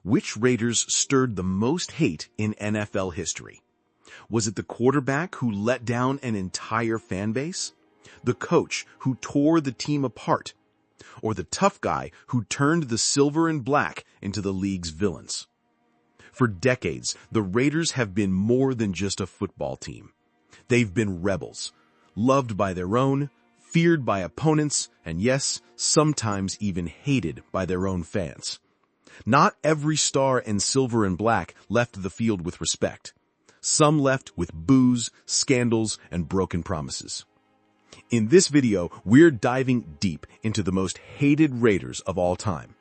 Which Raiders stirred the most hate in NFL history? Was it the quarterback who let down an entire fan base? The coach who tore the team apart? Or the tough guy who turned the silver and black into the league's villains? For decades, the Raiders have been more than just a football team. They've been rebels, loved by their own, feared by opponents, and yes, sometimes even hated by their own fans. Not every star in silver and black left the field with respect. Some left with boos, scandals, and broken promises. In this video, we're diving deep into the most hated Raiders of all time.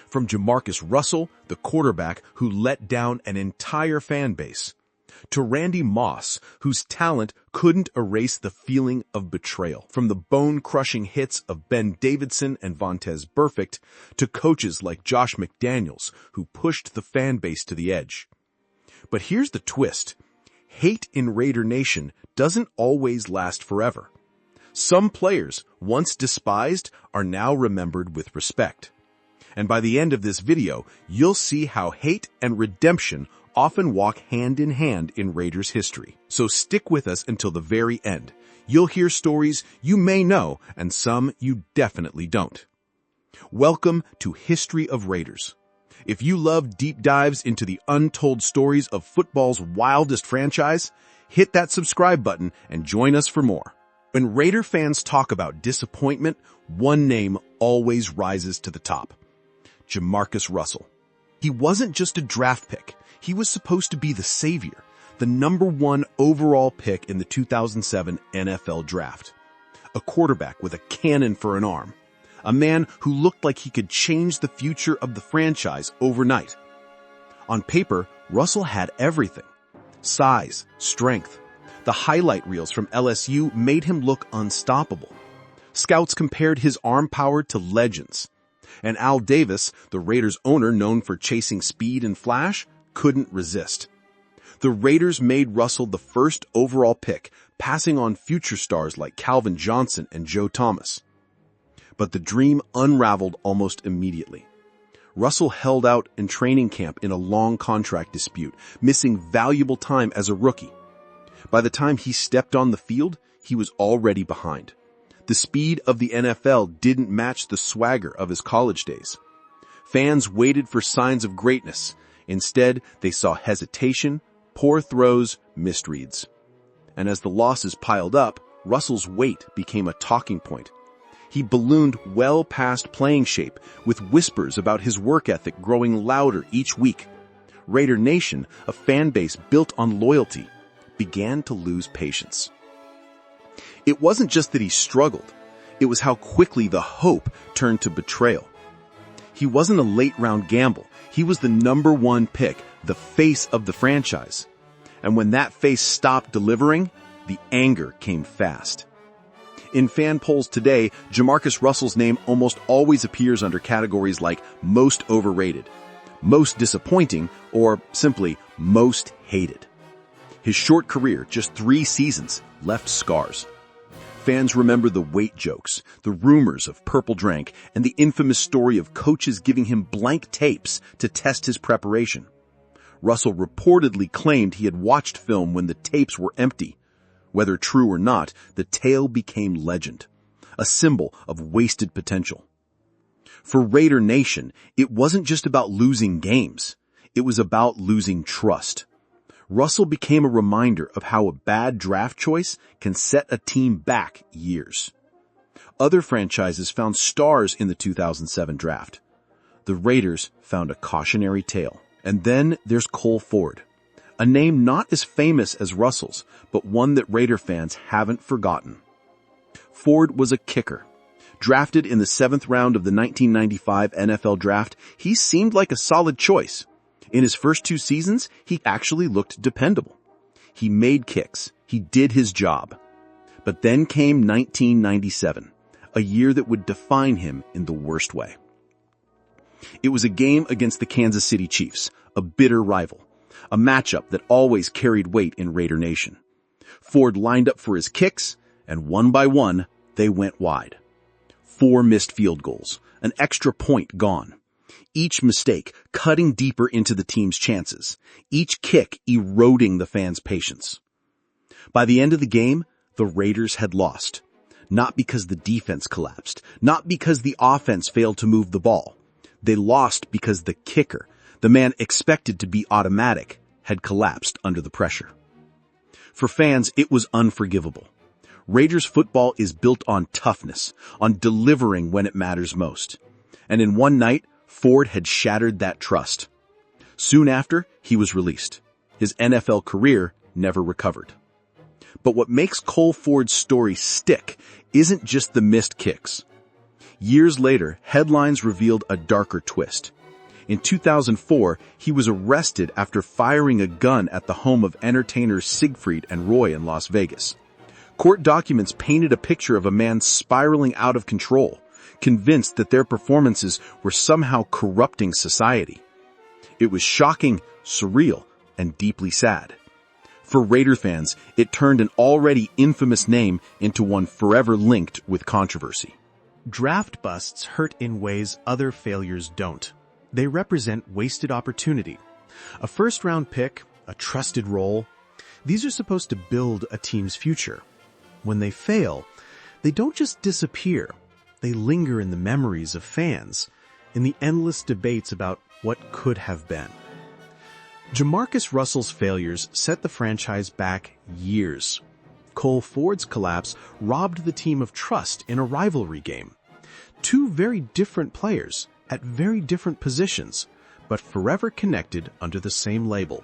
From Jamarcus Russell, the quarterback who let down an entire fan base, to Randy Moss, whose talent couldn't erase the feeling of betrayal. From the bone-crushing hits of Ben Davidson and Vontaze Burfict, to coaches like Josh McDaniels, who pushed the fan base to the edge. But here's the twist. Hate in Raider Nation doesn't always last forever. Some players, once despised, are now remembered with respect. And by the end of this video, you'll see how hate and redemption often walk hand in hand in Raiders history. So stick with us until the very end. You'll hear stories you may know and some you definitely don't. Welcome to History of Raiders. If you love deep dives into the untold stories of football's wildest franchise, hit that subscribe button and join us for more. When Raider fans talk about disappointment, one name always rises to the top. Jamarcus Russell. He wasn't just a draft pick. He was supposed to be the savior, the #1 overall pick in the 2007 NFL Draft. A quarterback with a cannon for an arm. A man who looked like he could change the future of the franchise overnight. On paper, Russell had everything. Size, strength. The highlight reels from LSU made him look unstoppable. Scouts compared his arm power to legends. And Al Davis, the Raiders owner known for chasing speed and flash, couldn't resist. The Raiders made Russell the first overall pick, passing on future stars like Calvin Johnson and Joe Thomas. But the dream unraveled almost immediately. Russell held out in training camp in a long contract dispute, missing valuable time as a rookie. By the time he stepped on the field, he was already behind. The speed of the NFL didn't match the swagger of his college days. Fans waited for signs of greatness. Instead, they saw hesitation, poor throws, missed reads. And as the losses piled up, Russell's weight became a talking point. He ballooned well past playing shape, with whispers about his work ethic growing louder each week. Raider Nation, a fan base built on loyalty, began to lose patience. It wasn't just that he struggled. It was how quickly the hope turned to betrayal. He wasn't a late-round gamble. He was the #1 pick, the face of the franchise. And when that face stopped delivering, the anger came fast. In fan polls today, Jamarcus Russell's name almost always appears under categories like most overrated, most disappointing, or simply most hated. His short career, just 3 seasons, left scars. Fans remember the weight jokes, the rumors of purple drank, and the infamous story of coaches giving him blank tapes to test his preparation. Russell reportedly claimed he had watched film when the tapes were empty. Whether true or not, the tale became legend, a symbol of wasted potential. For Raider Nation, it wasn't just about losing games. It was about losing trust. Russell became a reminder of how a bad draft choice can set a team back years. Other franchises found stars in the 2007 draft. The Raiders found a cautionary tale. And then there's Cole Ford, a name not as famous as Russell's, but one that Raider fans haven't forgotten. Ford was a kicker. Drafted in the 7th round of the 1995 NFL Draft, he seemed like a solid choice. In his first 2 seasons, he actually looked dependable. He made kicks. He did his job. But then came 1997, a year that would define him in the worst way. It was a game against the Kansas City Chiefs, a bitter rival, a matchup that always carried weight in Raider Nation. Ford lined up for his kicks, and one by one, they went wide. 4 missed field goals, an extra point gone. Each mistake cutting deeper into the team's chances, each kick eroding the fans' patience. By the end of the game, the Raiders had lost. Not because the defense collapsed, not because the offense failed to move the ball. They lost because the kicker, the man expected to be automatic, had collapsed under the pressure. For fans, it was unforgivable. Raiders football is built on toughness, on delivering when it matters most. And in one night, Ford had shattered that trust. Soon after, he was released. His NFL career never recovered. But what makes Cole Ford's story stick isn't just the missed kicks. Years later, headlines revealed a darker twist. In 2004, he was arrested after firing a gun at the home of entertainers Siegfried and Roy in Las Vegas. Court documents painted a picture of a man spiraling out of control, convinced that their performances were somehow corrupting society. It was shocking, surreal, and deeply sad. For Raider fans, it turned an already infamous name into one forever linked with controversy. Draft busts hurt in ways other failures don't. They represent wasted opportunity. A first-round pick, a trusted role, these are supposed to build a team's future. When they fail, they don't just disappear. They linger in the memories of fans, in the endless debates about what could have been. Jamarcus Russell's failures set the franchise back years. Cole Ford's collapse robbed the team of trust in a rivalry game. Two very different players at very different positions, but forever connected under the same label.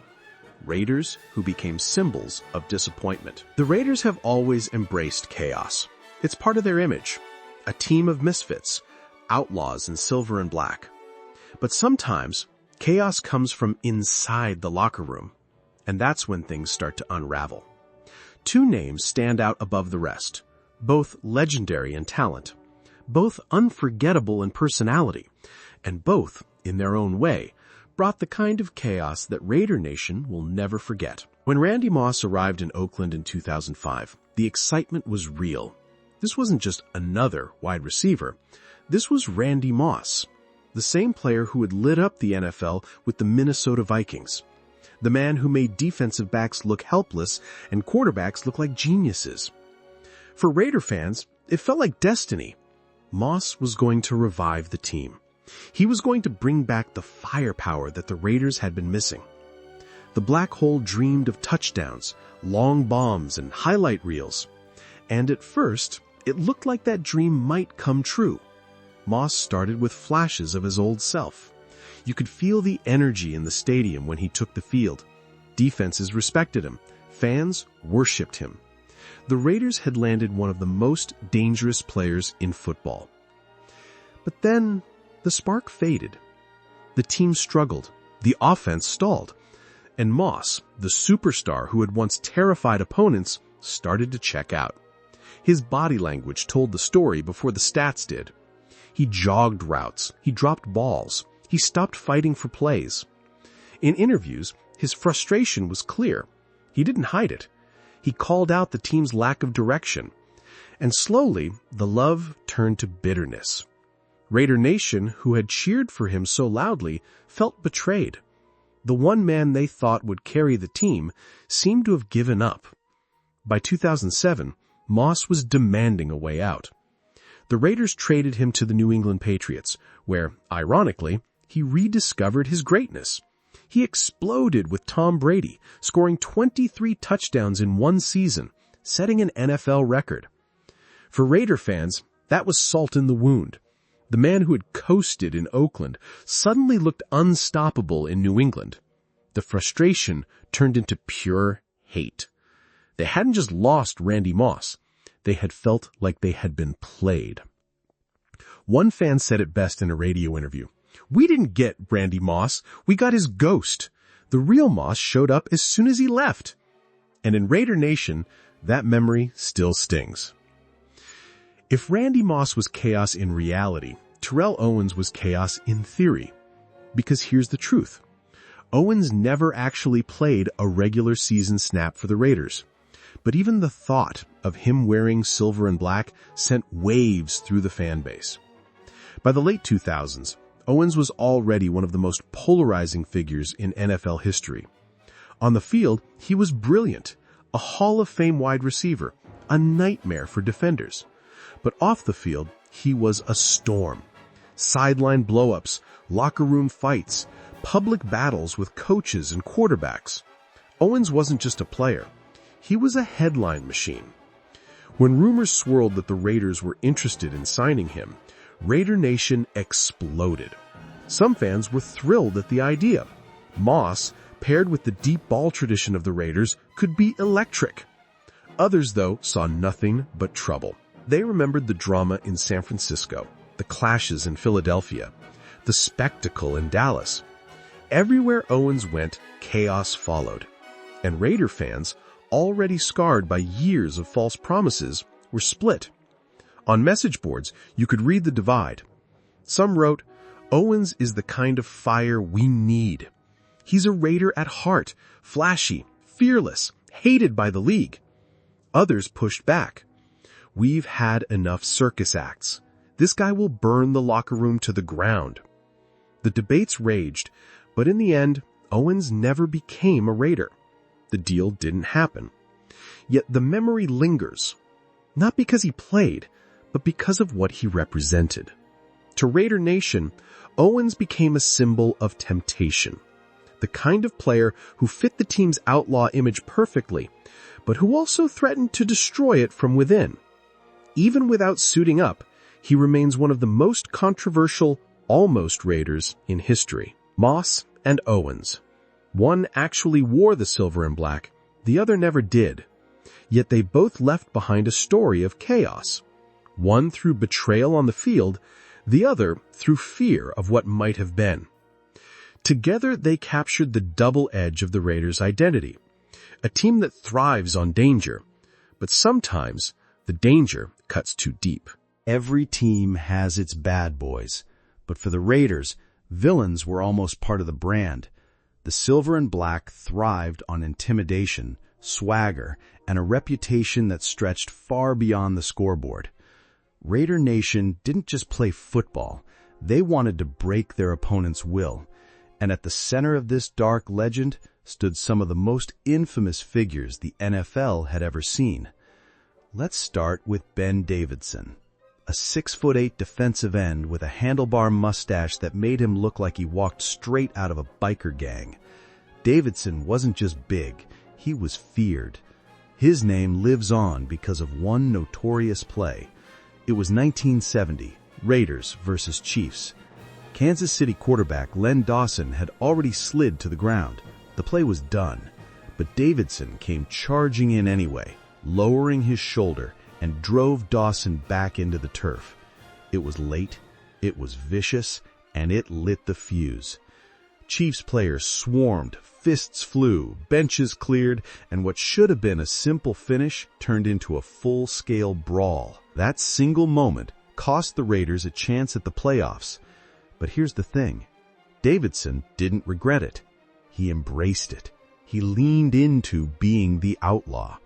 Raiders who became symbols of disappointment. The Raiders have always embraced chaos. It's part of their image. A team of misfits, outlaws in silver and black. But sometimes, chaos comes from inside the locker room, and that's when things start to unravel. Two names stand out above the rest, both legendary in talent, both unforgettable in personality, and both, in their own way, brought the kind of chaos that Raider Nation will never forget. When Randy Moss arrived in Oakland in 2005, the excitement was real. This wasn't just another wide receiver. This was Randy Moss, the same player who had lit up the NFL with the Minnesota Vikings, the man who made defensive backs look helpless and quarterbacks look like geniuses. For Raider fans, it felt like destiny. Moss was going to revive the team. He was going to bring back the firepower that the Raiders had been missing. The Black Hole dreamed of touchdowns, long bombs, and highlight reels. And at first, it looked like that dream might come true. Moss started with flashes of his old self. You could feel the energy in the stadium when he took the field. Defenses respected him. Fans worshipped him. The Raiders had landed one of the most dangerous players in football. But then, the spark faded. The team struggled. The offense stalled. And Moss, the superstar who had once terrified opponents, started to check out. His body language told the story before the stats did. He jogged routes. He dropped balls. He stopped fighting for plays. In interviews, his frustration was clear. He didn't hide it. He called out the team's lack of direction. And slowly, the love turned to bitterness. Raider Nation, who had cheered for him so loudly, felt betrayed. The one man they thought would carry the team seemed to have given up. By 2007, Moss was demanding a way out. The Raiders traded him to the New England Patriots, where, ironically, he rediscovered his greatness. He exploded with Tom Brady, scoring 23 touchdowns in one season, setting an NFL record. For Raider fans, that was salt in the wound. The man who had coasted in Oakland suddenly looked unstoppable in New England. The frustration turned into pure hate. They hadn't just lost Randy Moss. They had felt like they had been played. One fan said it best in a radio interview. "We didn't get Randy Moss. We got his ghost. The real Moss showed up as soon as he left." And in Raider Nation, that memory still stings. If Randy Moss was chaos in reality, Terrell Owens was chaos in theory. Because here's the truth. Owens never actually played a regular season snap for the Raiders. But even the thought of him wearing silver and black sent waves through the fan base. By the late 2000s, Owens was already one of the most polarizing figures in NFL history. On the field, he was brilliant, a Hall of Fame wide receiver, a nightmare for defenders. But off the field, he was a storm. Sideline blow-ups, locker room fights, public battles with coaches and quarterbacks. Owens wasn't just a player. He was a headline machine. When rumors swirled that the Raiders were interested in signing him, Raider Nation exploded. Some fans were thrilled at the idea. Moss, paired with the deep ball tradition of the Raiders, could be electric. Others, though, saw nothing but trouble. They remembered the drama in San Francisco, the clashes in Philadelphia, the spectacle in Dallas. Everywhere Owens went, chaos followed. And Raider fans, already scarred by years of false promises, were split. On message boards, you could read the divide. Some wrote, "Owens is the kind of fire we need. He's a Raider at heart, flashy, fearless, hated by the league." Others pushed back. "We've had enough circus acts. This guy will burn the locker room to the ground." The debates raged, but in the end, Owens never became a Raider. The deal didn't happen. Yet the memory lingers, not because he played, but because of what he represented. To Raider Nation, Owens became a symbol of temptation. The kind of player who fit the team's outlaw image perfectly, but who also threatened to destroy it from within. Even without suiting up, he remains one of the most controversial, almost Raiders in history. Moss and Owens. One actually wore the silver and black, the other never did. Yet they both left behind a story of chaos. One through betrayal on the field, the other through fear of what might have been. Together they captured the double edge of the Raiders' identity. A team that thrives on danger, but sometimes the danger cuts too deep. Every team has its bad boys, but for the Raiders, villains were almost part of the brand. The silver and black thrived on intimidation, swagger, and a reputation that stretched far beyond the scoreboard. Raider Nation didn't just play football, they wanted to break their opponent's will. And at the center of this dark legend stood some of the most infamous figures the NFL had ever seen. Let's start with Ben Davidson, a 6'8" defensive end with a handlebar mustache that made him look like he walked straight out of a biker gang. Davidson wasn't just big, he was feared. His name lives on because of one notorious play. It was 1970, Raiders versus Chiefs. Kansas City quarterback Len Dawson had already slid to the ground. The play was done, but Davidson came charging in anyway, lowering his shoulder, and drove Dawson back into the turf. It was late, it was vicious, and it lit the fuse. Chiefs players swarmed, fists flew, benches cleared, and what should have been a simple finish turned into a full-scale brawl. That single moment cost the Raiders a chance at the playoffs. But here's the thing. Davidson didn't regret it. He embraced it. He leaned into being the outlaw.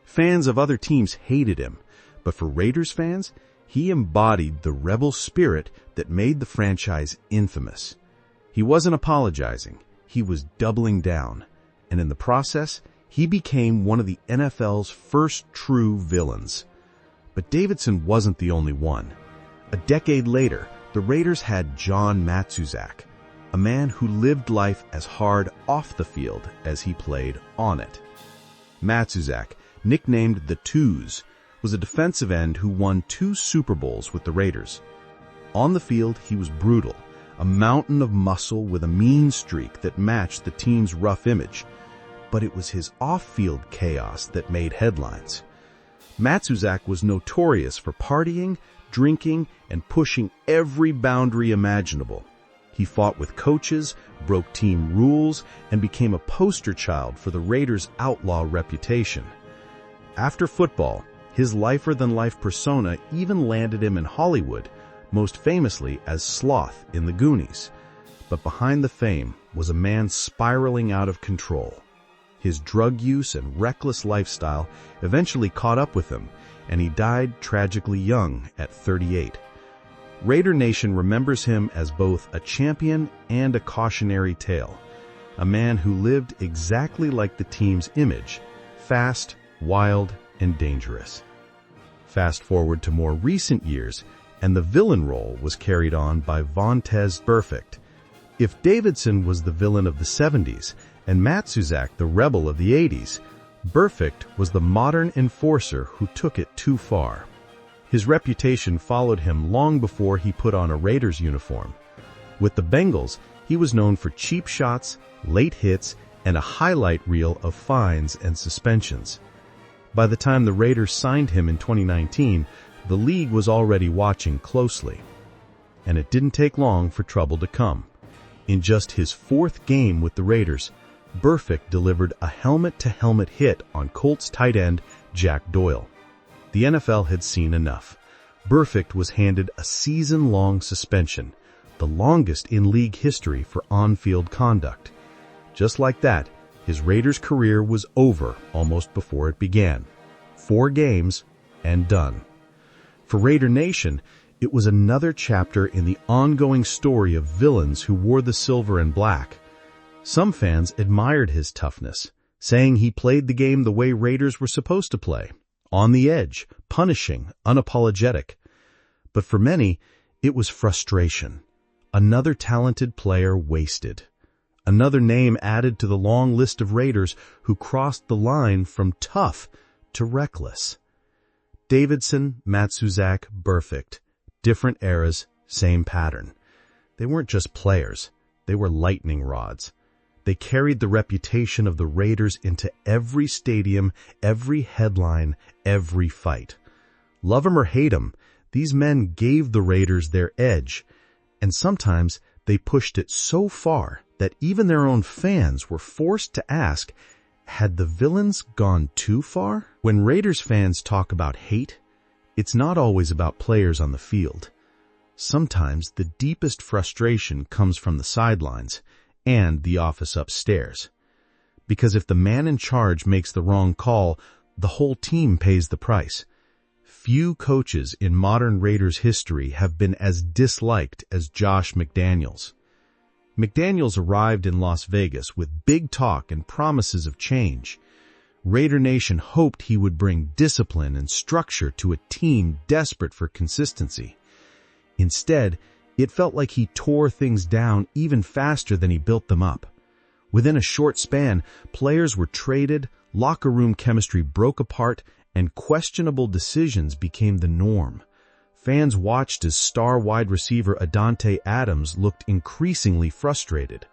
Fans of other teams hated him, but for Raiders fans, he embodied the rebel spirit that made the franchise infamous. He wasn't apologizing. He was doubling down. And in the process, he became one of the NFL's first true villains. But Davidson wasn't the only one. A decade later, the Raiders had John Matsuzak, a man who lived life as hard off the field as he played on it. Matsuzak, nicknamed the Twos, was a defensive end who won 2 Super Bowls with the Raiders. On the field, he was brutal, a mountain of muscle with a mean streak that matched the team's rough image. But it was his off-field chaos that made headlines. Matsuzak was notorious for partying, drinking, and pushing every boundary imaginable. He fought with coaches, broke team rules, and became a poster child for the Raiders' outlaw reputation. After football, his lifer-than-life persona even landed him in Hollywood, most famously as Sloth in The Goonies. But behind the fame was a man spiraling out of control. His drug use and reckless lifestyle eventually caught up with him, and he died tragically young at 38. Raider Nation remembers him as both a champion and a cautionary tale, a man who lived exactly like the team's image, fast, wild, and dangerous. Fast forward to more recent years, and the villain role was carried on by Vontaze Burfict. If Davidson was the villain of the 70s and Matsuzak the rebel of the 80s, Burfict was the modern enforcer who took it too far. His reputation followed him long before he put on a Raiders uniform. With the Bengals, he was known for cheap shots, late hits, and a highlight reel of fines and suspensions. By the time the Raiders signed him in 2019, the league was already watching closely. And it didn't take long for trouble to come. In just his 4th game with the Raiders, Burfict delivered a helmet-to-helmet hit on Colts tight end Jack Doyle. The NFL had seen enough. Burfict was handed a season-long suspension, the longest in league history for on-field conduct. Just like that, his Raiders career was over almost before it began. 4 games and done. For Raider Nation, it was another chapter in the ongoing story of villains who wore the silver and black. Some fans admired his toughness, saying he played the game the way Raiders were supposed to play, on the edge, punishing, unapologetic. But for many, it was frustration. Another talented player wasted. Another name added to the long list of Raiders who crossed the line from tough to reckless. Davidson, Matsuzak, Burfict. Different eras, same pattern. They weren't just players. They were lightning rods. They carried the reputation of the Raiders into every stadium, every headline, every fight. Love 'em or hate 'em, these men gave the Raiders their edge, and sometimes they pushed it so far that even their own fans were forced to ask, had the villains gone too far? When Raiders fans talk about hate, it's not always about players on the field. Sometimes the deepest frustration comes from the sidelines and the office upstairs. Because if the man in charge makes the wrong call, the whole team pays the price. Few coaches in modern Raiders history have been as disliked as Josh McDaniels. McDaniels arrived in Las Vegas with big talk and promises of change. Raider Nation hoped he would bring discipline and structure to a team desperate for consistency. Instead, it felt like he tore things down even faster than he built them up. Within a short span, players were traded, locker room chemistry broke apart, and questionable decisions became the norm. Fans watched as star wide receiver Adante Adams looked increasingly frustrated.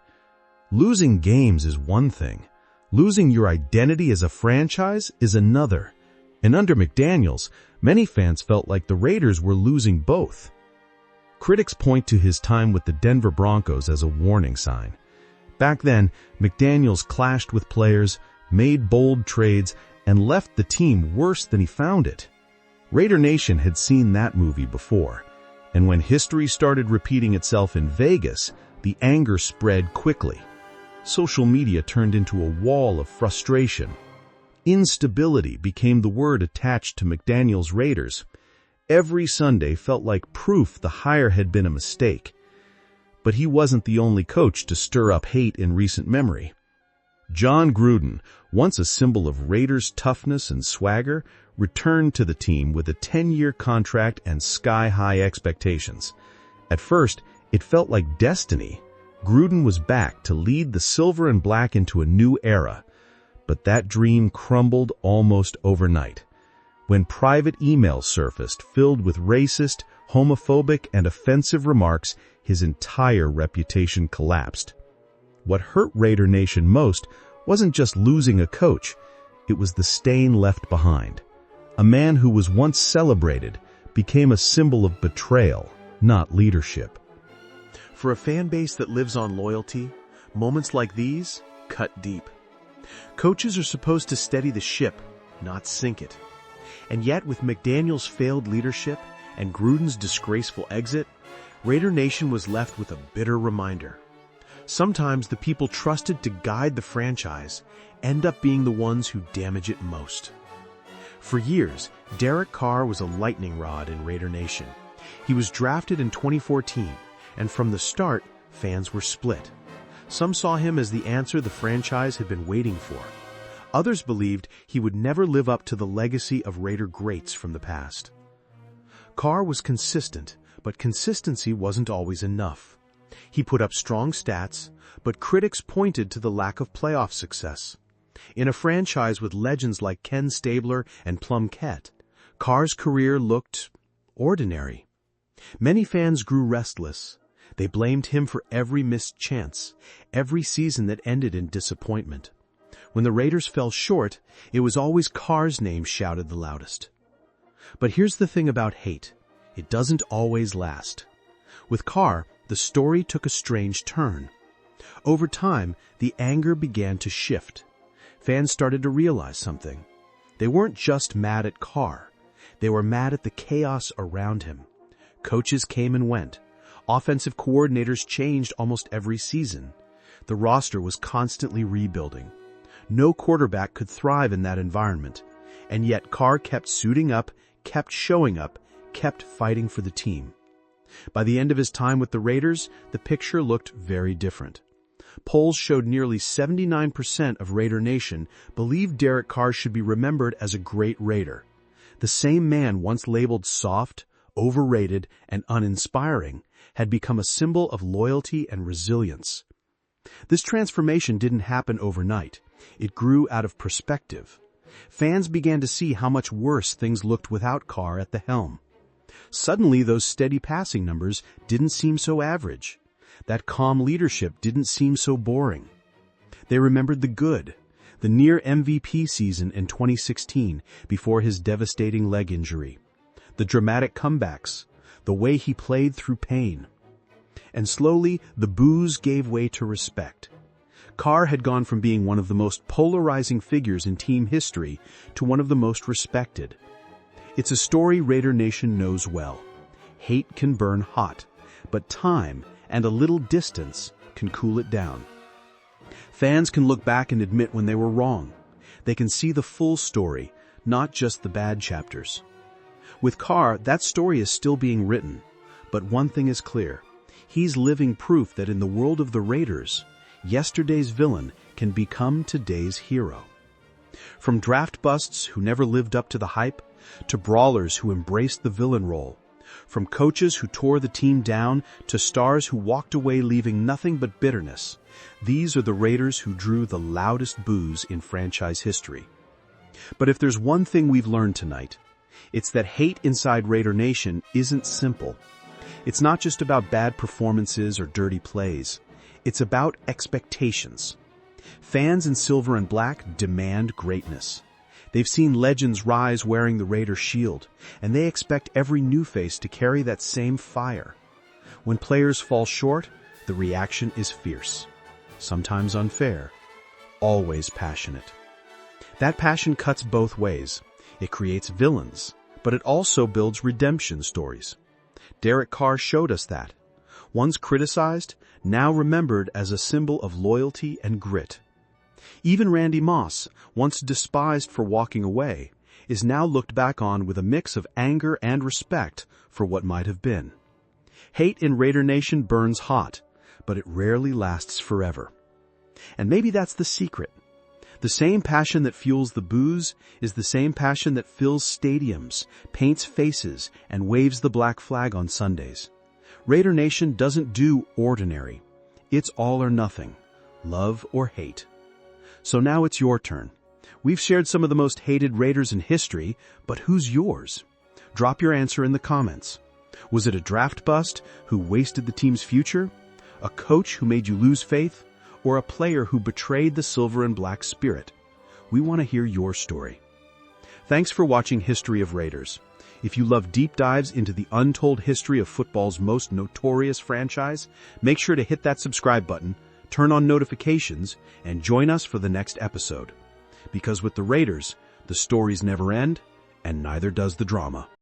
Losing games is one thing. Losing your identity as a franchise is another. And under McDaniels, many fans felt like the Raiders were losing both. Critics point to his time with the Denver Broncos as a warning sign. Back then, McDaniels clashed with players, made bold trades, and left the team worse than he found it. Raider Nation had seen that movie before, and when history started repeating itself in Vegas, the anger spread quickly. Social media turned into a wall of frustration. Instability became the word attached to McDaniels' Raiders. Every Sunday felt like proof the hire had been a mistake. But he wasn't the only coach to stir up hate in recent memory. John Gruden, once a symbol of Raiders' toughness and swagger, returned to the team with a 10-year contract and sky-high expectations. At first, it felt like destiny. Gruden was back to lead the silver and black into a new era. But that dream crumbled almost overnight. When private emails surfaced filled with racist, homophobic, and offensive remarks, his entire reputation collapsed. What hurt Raider Nation most wasn't just losing a coach. It was the stain left behind. A man who was once celebrated became a symbol of betrayal, not leadership. For a fan base that lives on loyalty, moments like these cut deep. Coaches are supposed to steady the ship, not sink it. And yet, with McDaniels' failed leadership and Gruden's disgraceful exit, Raider Nation was left with a bitter reminder. Sometimes the people trusted to guide the franchise end up being the ones who damage it most. For years, Derek Carr was a lightning rod in Raider Nation. He was drafted in 2014, and from the start, fans were split. Some saw him as the answer the franchise had been waiting for. Others believed he would never live up to the legacy of Raider greats from the past. Carr was consistent, but consistency wasn't always enough. He put up strong stats, but critics pointed to the lack of playoff success. In a franchise with legends like Ken Stabler and Plunkett, Carr's career looked ordinary. Many fans grew restless. They blamed him for every missed chance, every season that ended in disappointment. When the Raiders fell short, it was always Carr's name shouted the loudest. But here's the thing about hate. It doesn't always last. With Carr, the story took a strange turn. Over time, the anger began to shift. Fans started to realize something. They weren't just mad at Carr. They were mad at the chaos around him. Coaches came and went. Offensive coordinators changed almost every season. The roster was constantly rebuilding. No quarterback could thrive in that environment. And yet Carr kept suiting up, kept showing up, kept fighting for the team. By the end of his time with the Raiders, the picture looked very different. Polls showed nearly 79% of Raider Nation believed Derek Carr should be remembered as a great Raider. The same man once labeled soft, overrated, and uninspiring had become a symbol of loyalty and resilience. This transformation didn't happen overnight. It grew out of perspective. Fans began to see how much worse things looked without Carr at the helm. Suddenly, those steady passing numbers didn't seem so average. That calm leadership didn't seem so boring. They remembered the good, the near MVP season in 2016 before his devastating leg injury, the dramatic comebacks, the way he played through pain. And slowly, the boos gave way to respect. Carr had gone from being one of the most polarizing figures in team history to one of the most respected. It's a story Raider Nation knows well. Hate can burn hot, but time and a little distance can cool it down. Fans can look back and admit when they were wrong. They can see the full story, not just the bad chapters. With Carr, that story is still being written. But one thing is clear. He's living proof that in the world of the Raiders, yesterday's villain can become today's hero. From draft busts who never lived up to the hype, to brawlers who embraced the villain role, from coaches who tore the team down to stars who walked away leaving nothing but bitterness, these are the Raiders who drew the loudest boos in franchise history. But if there's one thing we've learned tonight, it's that hate inside Raider Nation isn't simple. It's not just about bad performances or dirty plays. It's about expectations. Fans in silver and black demand greatness. They've seen legends rise wearing the Raider shield, and they expect every new face to carry that same fire. When players fall short, the reaction is fierce. Sometimes unfair, always passionate. That passion cuts both ways. It creates villains, but it also builds redemption stories. Derek Carr showed us that. Once criticized, now remembered as a symbol of loyalty and grit. Even Randy Moss, once despised for walking away, is now looked back on with a mix of anger and respect for what might have been. Hate in Raider Nation burns hot, but it rarely lasts forever. And maybe that's the secret. The same passion that fuels the boos is the same passion that fills stadiums, paints faces, and waves the black flag on Sundays. Raider Nation doesn't do ordinary. It's all or nothing, love or hate. So now it's your turn. We've shared some of the most hated Raiders in history, but who's yours? Drop your answer in the comments. Was it a draft bust who wasted the team's future? A coach who made you lose faith? Or a player who betrayed the silver and black spirit? We want to hear your story. Thanks for watching History of Raiders. If you love deep dives into the untold history of football's most notorious franchise, make sure to hit that subscribe button, turn on notifications, and join us for the next episode. Because with the Raiders, the stories never end, and neither does the drama.